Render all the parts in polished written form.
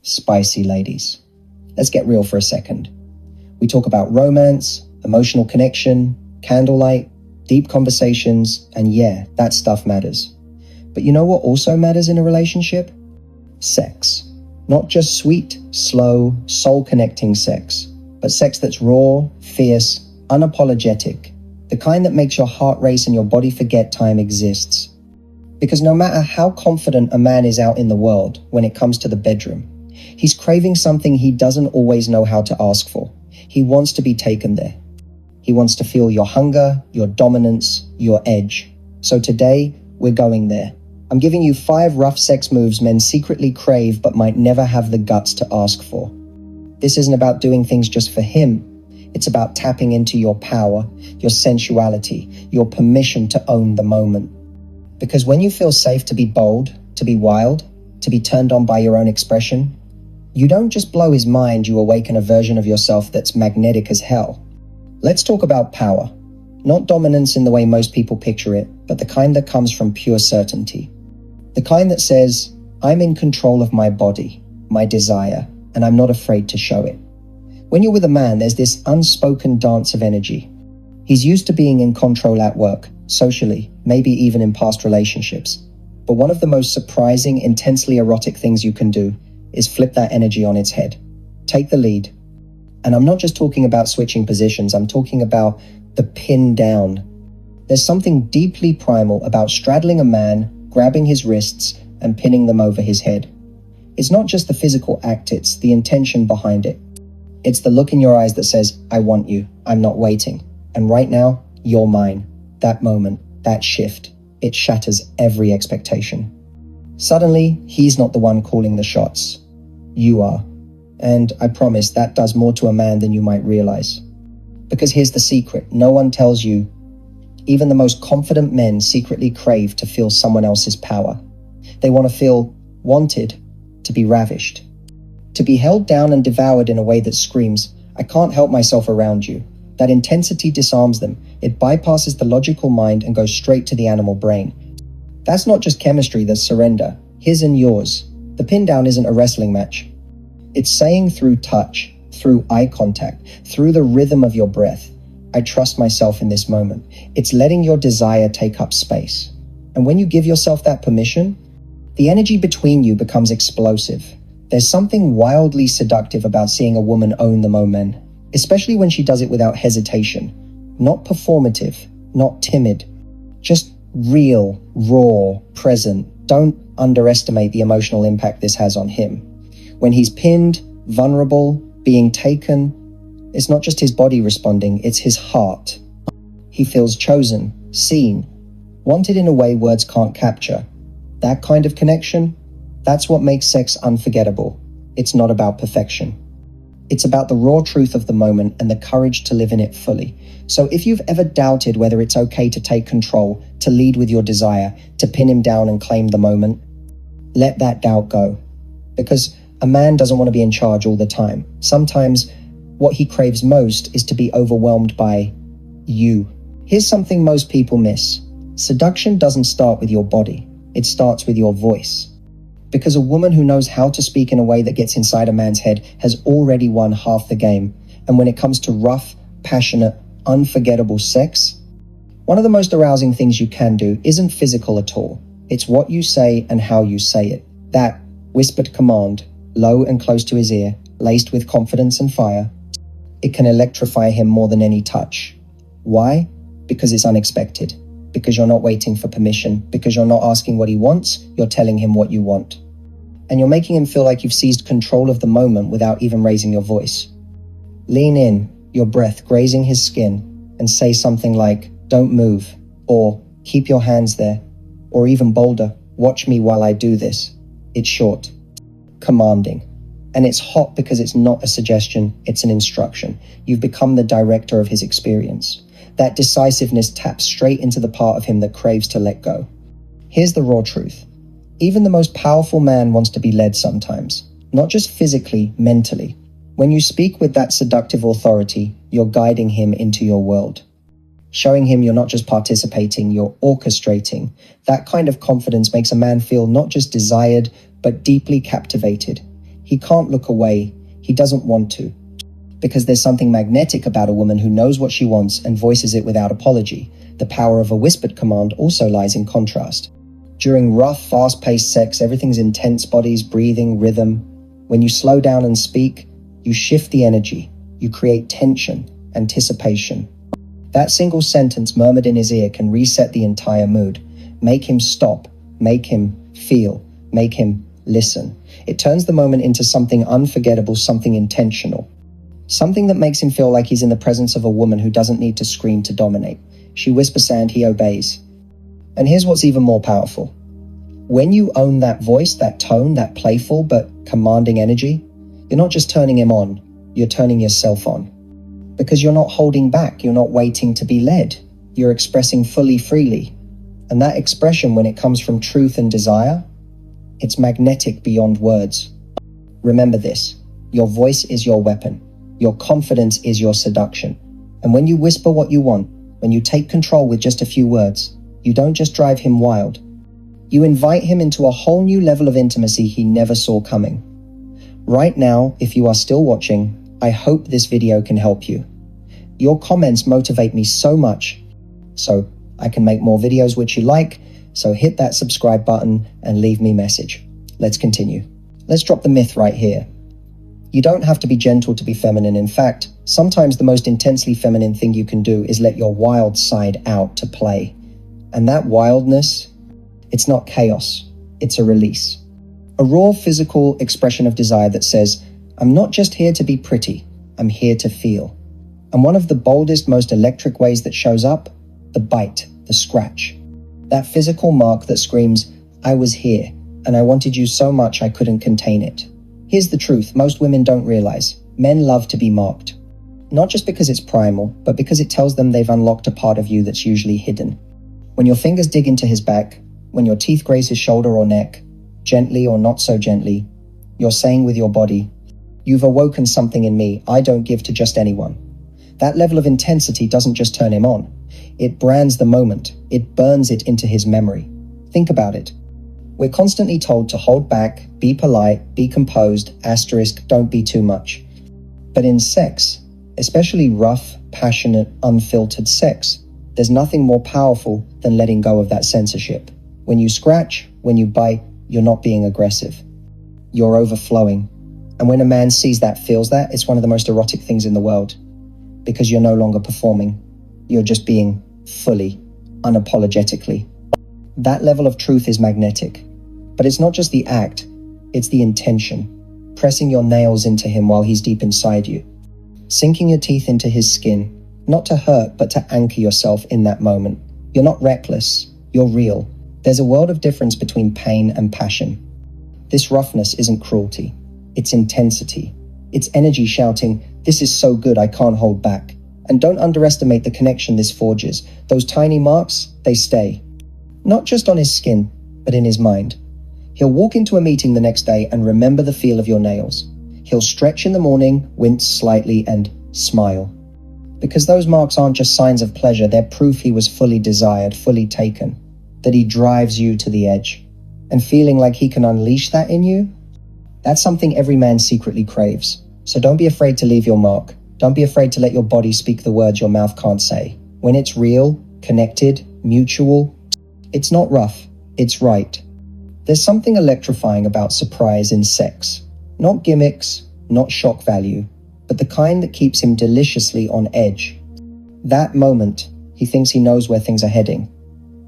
spicy ladies. Let's get real for a second. We talk about romance, emotional connection, candlelight, deep conversations, and yeah, that stuff matters. But you know what also matters in a relationship? Sex. Not just sweet, slow, soul-connecting sex, but sex that's raw, fierce, unapologetic, the kind that makes your heart race and your body forget time exists. Because no matter how confident a man is out in the world when it comes to the bedroom, he's craving something he doesn't always know how to ask for. He wants to be taken there. He wants to feel your hunger, your dominance, your edge. So today, we're going there. I'm giving you 5 rough sex moves men secretly crave but might never have the guts to ask for. This isn't about doing things just for him. It's about tapping into your power, your sensuality, your permission to own the moment. Because when you feel safe to be bold, to be wild, to be turned on by your own expression, you don't just blow his mind, you awaken a version of yourself that's magnetic as hell. Let's talk about power. Not dominance in the way most people picture it, but the kind that comes from pure certainty. The kind that says, I'm in control of my body, my desire, and I'm not afraid to show it. When you're with a man, there's this unspoken dance of energy. He's used to being in control at work, socially, maybe even in past relationships. But one of the most surprising, intensely erotic things you can do is flip that energy on its head. Take the lead. And I'm not just talking about switching positions, I'm talking about the pin down. There's something deeply primal about straddling a man, grabbing his wrists, and pinning them over his head. It's not just the physical act, it's the intention behind it. It's the look in your eyes that says, I want you, I'm not waiting. And right now, you're mine. That moment, that shift, it shatters every expectation. Suddenly, he's not the one calling the shots. You are. And I promise that does more to a man than you might realize. Because here's the secret, no one tells you. Even the most confident men secretly crave to feel someone else's power. They want to feel wanted, to be ravished. To be held down and devoured in a way that screams, I can't help myself around you. That intensity disarms them. It bypasses the logical mind and goes straight to the animal brain. That's not just chemistry, that's surrender. His and yours. The pin down isn't a wrestling match. It's saying through touch, through eye contact, through the rhythm of your breath, I trust myself in this moment. It's letting your desire take up space. And when you give yourself that permission, the energy between you becomes explosive. There's something wildly seductive about seeing a woman own the moment, especially when she does it without hesitation. Not performative, not timid, just real, raw, present. Don't underestimate the emotional impact this has on him. When he's pinned, vulnerable, being taken, it's not just his body responding, it's his heart. He feels chosen, seen, wanted in a way words can't capture. That kind of connection, that's what makes sex unforgettable. It's not about perfection. It's about the raw truth of the moment and the courage to live in it fully. So if you've ever doubted whether it's okay to take control, to lead with your desire, to pin him down and claim the moment, let that doubt go. Because a man doesn't want to be in charge all the time. Sometimes what he craves most is to be overwhelmed by you. Here's something most people miss. Seduction doesn't start with your body. It starts with your voice. Because a woman who knows how to speak in a way that gets inside a man's head has already won half the game. And when it comes to rough, passionate, unforgettable sex, one of the most arousing things you can do isn't physical at all. It's what you say and how you say it. That whispered command, low and close to his ear, laced with confidence and fire, it can electrify him more than any touch. Why? Because it's unexpected. Because you're not waiting for permission. Because you're not asking what he wants, you're telling him what you want. And you're making him feel like you've seized control of the moment without even raising your voice. Lean in, your breath grazing his skin, and say something like, don't move, or keep your hands there, or even bolder, watch me while I do this. It's short, commanding. And it's hot because it's not a suggestion, it's an instruction. You've become the director of his experience. That decisiveness taps straight into the part of him that craves to let go. Here's the raw truth. Even the most powerful man wants to be led sometimes, not just physically, mentally. When you speak with that seductive authority, you're guiding him into your world. Showing him you're not just participating, you're orchestrating. That kind of confidence makes a man feel not just desired, but deeply captivated. He can't look away. He doesn't want to. Because there's something magnetic about a woman who knows what she wants and voices it without apology. The power of a whispered command also lies in contrast. During rough, fast-paced sex, everything's intense: bodies, breathing, rhythm. When you slow down and speak, you shift the energy. You create tension, anticipation. That single sentence murmured in his ear can reset the entire mood. Make him stop, make him feel, make him listen. It turns the moment into something unforgettable, something intentional. Something that makes him feel like he's in the presence of a woman who doesn't need to scream to dominate. She whispers and he obeys. And here's what's even more powerful. When you own that voice, that tone, that playful but commanding energy, you're not just turning him on, you're turning yourself on. Because you're not holding back, you're not waiting to be led. You're expressing fully, freely. And that expression, when it comes from truth and desire, it's magnetic beyond words. Remember this, your voice is your weapon. Your confidence is your seduction. And when you whisper what you want, when you take control with just a few words, you don't just drive him wild. You invite him into a whole new level of intimacy he never saw coming. Right now, if you are still watching, I hope this video can help you. Your comments motivate me so much, so I can make more videos which you like, so hit that subscribe button and leave me a message. Let's continue. Let's drop the myth right here. You don't have to be gentle to be feminine. In fact, sometimes the most intensely feminine thing you can do is let your wild side out to play. And that wildness, it's not chaos, it's a release. A raw physical expression of desire that says, I'm not just here to be pretty, I'm here to feel. And one of the boldest, most electric ways that shows up, the bite, the scratch. That physical mark that screams, I was here, and I wanted you so much I couldn't contain it. Here's the truth most women don't realize. Men love to be marked. Not just because it's primal, but because it tells them they've unlocked a part of you that's usually hidden. When your fingers dig into his back, when your teeth graze his shoulder or neck, gently or not so gently, you're saying with your body, you've awoken something in me I don't give to just anyone. That level of intensity doesn't just turn him on. It brands the moment. It burns it into his memory. Think about it. We're constantly told to hold back, be polite, be composed, asterisk, don't be too much. But in sex, especially rough, passionate, unfiltered sex, there's nothing more powerful than letting go of that censorship. When you scratch, when you bite, you're not being aggressive. You're overflowing. And when a man sees that, feels that, it's one of the most erotic things in the world. Because you're no longer performing. You're just being fully, unapologetically. That level of truth is magnetic. But it's not just the act, it's the intention. Pressing your nails into him while he's deep inside you. Sinking your teeth into his skin, not to hurt, but to anchor yourself in that moment. You're not reckless, you're real. There's a world of difference between pain and passion. This roughness isn't cruelty, it's intensity. It's energy shouting, this is so good I can't hold back. And don't underestimate the connection this forges. Those tiny marks, they stay. Not just on his skin, but in his mind. He'll walk into a meeting the next day and remember the feel of your nails. He'll stretch in the morning, wince slightly, and smile. Because those marks aren't just signs of pleasure, they're proof he was fully desired, fully taken. That he drives you to the edge. And feeling like he can unleash that in you, that's something every man secretly craves. So don't be afraid to leave your mark. Don't be afraid to let your body speak the words your mouth can't say. When it's real, connected, mutual, it's not rough, it's right. There's something electrifying about surprise in sex. Not gimmicks, not shock value, but the kind that keeps him deliciously on edge. That moment, he thinks he knows where things are heading.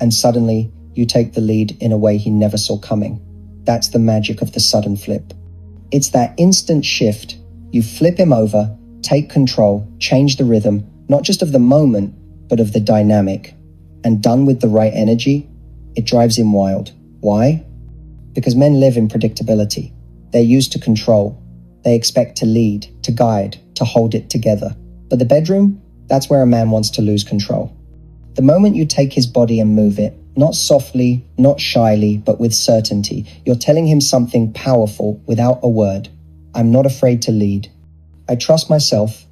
And suddenly, you take the lead in a way he never saw coming. That's the magic of the sudden flip. It's that instant shift. You flip him over, take control, change the rhythm, not just of the moment, but of the dynamic. And done with the right energy, it drives him wild. Why? Because men live in predictability. They're used to control. They expect to lead, to guide, to hold it together. But the bedroom, that's where a man wants to lose control. The moment you take his body and move it, not softly, not shyly, but with certainty, you're telling him something powerful without a word. I'm not afraid to lead. I trust myself,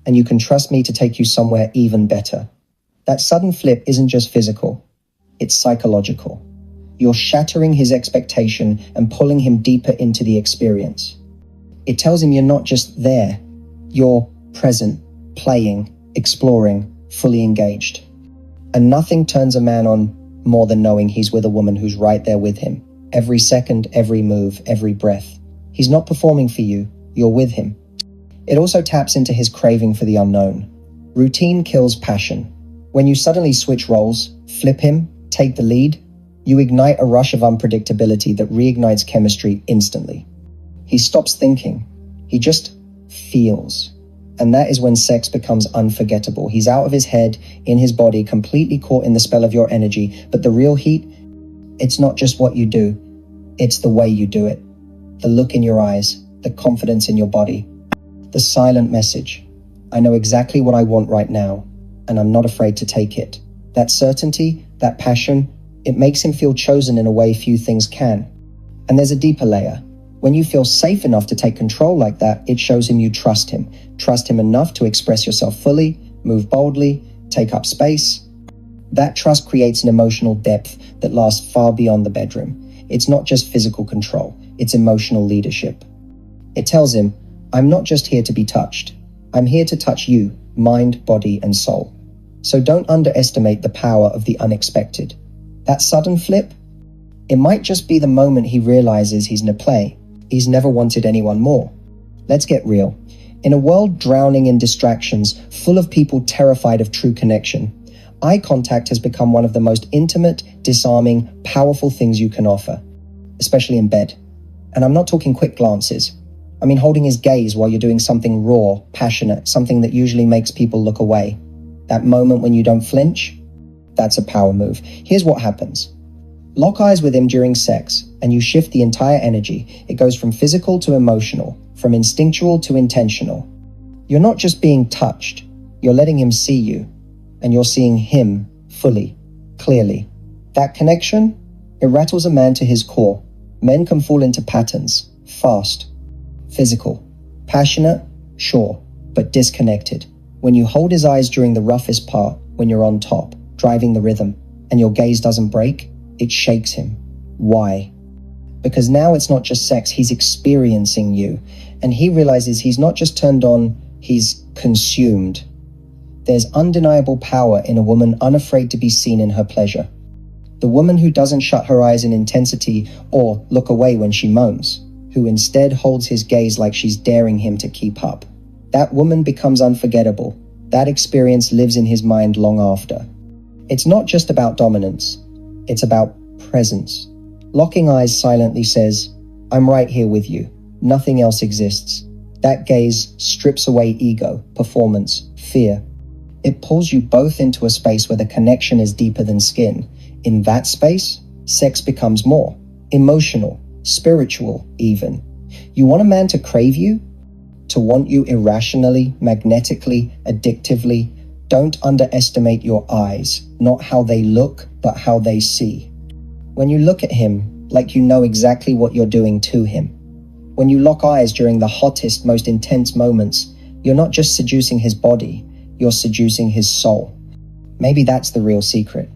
and you can trust me to take you somewhere even better. That sudden flip isn't just physical, it's psychological. You're shattering his expectation and pulling him deeper into the experience. It tells him you're not just there, you're present, playing, exploring, fully engaged. And nothing turns a man on more than knowing he's with a woman who's right there with him. Every second, every move, every breath. He's not performing for you, you're with him. It also taps into his craving for the unknown. Routine kills passion. When you suddenly switch roles, flip him, take the lead, you ignite a rush of unpredictability that reignites chemistry instantly. He stops thinking. He just feels. And that is when sex becomes unforgettable. He's out of his head, in his body, completely caught in the spell of your energy. But the real heat, it's not just what you do, it's the way you do it. The look in your eyes, the confidence in your body, the silent message. I know exactly what I want right now, and I'm not afraid to take it. That certainty, that passion, it makes him feel chosen in a way few things can. And there's a deeper layer. When you feel safe enough to take control like that, it shows him you trust him. Trust him enough to express yourself fully, move boldly, take up space. That trust creates an emotional depth that lasts far beyond the bedroom. It's not just physical control, it's emotional leadership. It tells him, I'm not just here to be touched. I'm here to touch you, mind, body, and soul. So don't underestimate the power of the unexpected. That sudden flip, it might just be the moment he realizes he's in a play. He's never wanted anyone more. Let's get real. In a world drowning in distractions, full of people terrified of true connection, eye contact has become one of the most intimate, disarming, powerful things you can offer, especially in bed. And I'm not talking quick glances. I mean holding his gaze while you're doing something raw, passionate, something that usually makes people look away. That moment when you don't flinch, that's a power move. Here's what happens. Lock eyes with him during sex, and you shift the entire energy. It goes from physical to emotional, from instinctual to intentional. You're not just being touched, you're letting him see you, and you're seeing him fully, clearly. That connection, it rattles a man to his core. Men can fall into patterns, fast, physical, passionate, sure, but disconnected. When you hold his eyes during the roughest part, when you're on top, driving the rhythm, and your gaze doesn't break, it shakes him. Why? Because now it's not just sex, he's experiencing you. And he realizes he's not just turned on, he's consumed. There's undeniable power in a woman unafraid to be seen in her pleasure. The woman who doesn't shut her eyes in intensity or look away when she moans, who instead holds his gaze like she's daring him to keep up. That woman becomes unforgettable. That experience lives in his mind long after. It's not just about dominance. It's about presence. Locking eyes silently says, I'm right here with you. Nothing else exists. That gaze strips away ego, performance, fear. It pulls you both into a space where the connection is deeper than skin. In that space, sex becomes more emotional, spiritual even. You want a man to crave you? To want you irrationally, magnetically, addictively? Don't underestimate your eyes, not how they look, but how they see. When you look at him, like you know exactly what you're doing to him. When you lock eyes during the hottest, most intense moments, you're not just seducing his body, you're seducing his soul. Maybe that's the real secret.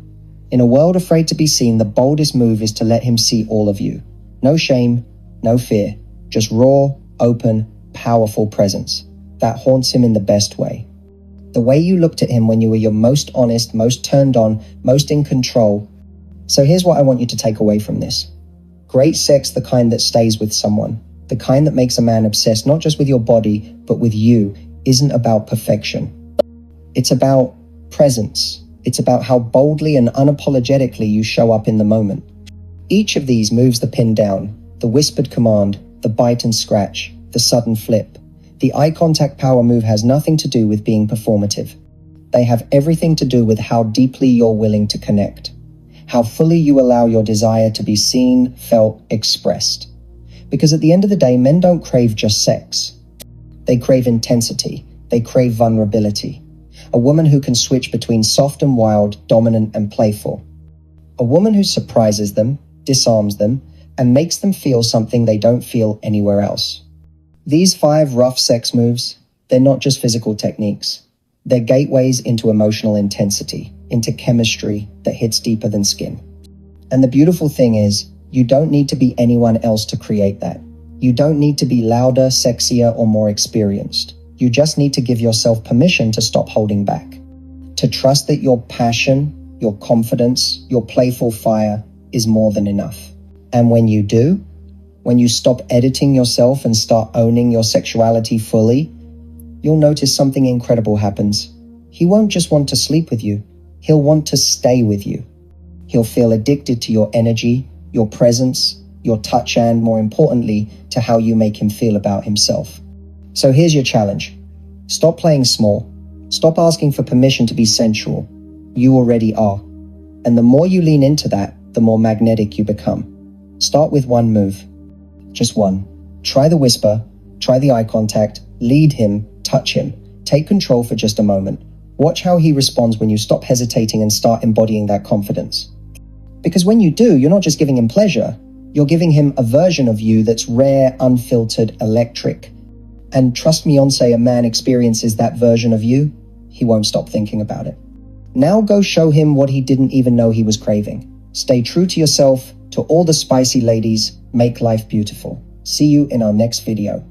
In a world afraid to be seen, the boldest move is to let him see all of you. No shame, no fear, just raw, open, powerful presence that haunts him in the best way. The way you looked at him when you were your most honest, most turned on, most in control. So here's what I want you to take away from this. Great sex, the kind that stays with someone, the kind that makes a man obsessed not just with your body, but with you, isn't about perfection. It's about presence. It's about how boldly and unapologetically you show up in the moment. Each of these moves the pin down, the whispered command, the bite and scratch, the sudden flip. The eye contact power move has nothing to do with being performative. They have everything to do with how deeply you're willing to connect, how fully you allow your desire to be seen, felt, expressed. Because at the end of the day, men don't crave just sex. They crave intensity. They crave vulnerability. A woman who can switch between soft and wild, dominant and playful. A woman who surprises them, disarms them, and makes them feel something they don't feel anywhere else. These 5 rough sex moves, they're not just physical techniques. They're gateways into emotional intensity, into chemistry that hits deeper than skin. And the beautiful thing is, you don't need to be anyone else to create that. You don't need to be louder, sexier, or more experienced. You just need to give yourself permission to stop holding back. To trust that your passion, your confidence, your playful fire is more than enough. And when you do, when you stop editing yourself and start owning your sexuality fully, you'll notice something incredible happens. He won't just want to sleep with you, he'll want to stay with you. He'll feel addicted to your energy, your presence, your touch, and more importantly, to how you make him feel about himself. So here's your challenge. Stop playing small. Stop asking for permission to be sensual. You already are. And the more you lean into that, the more magnetic you become. Start with one move. Just one. Try the whisper, try the eye contact, lead him, touch him. Take control for just a moment. Watch how he responds when you stop hesitating and start embodying that confidence. Because when you do, you're not just giving him pleasure, you're giving him a version of you that's rare, unfiltered, electric. And trust me, Onse, a man experiences that version of you, he won't stop thinking about it. Now go show him what he didn't even know he was craving. Stay true to yourself. To all the spicy ladies, make life beautiful. See you in our next video.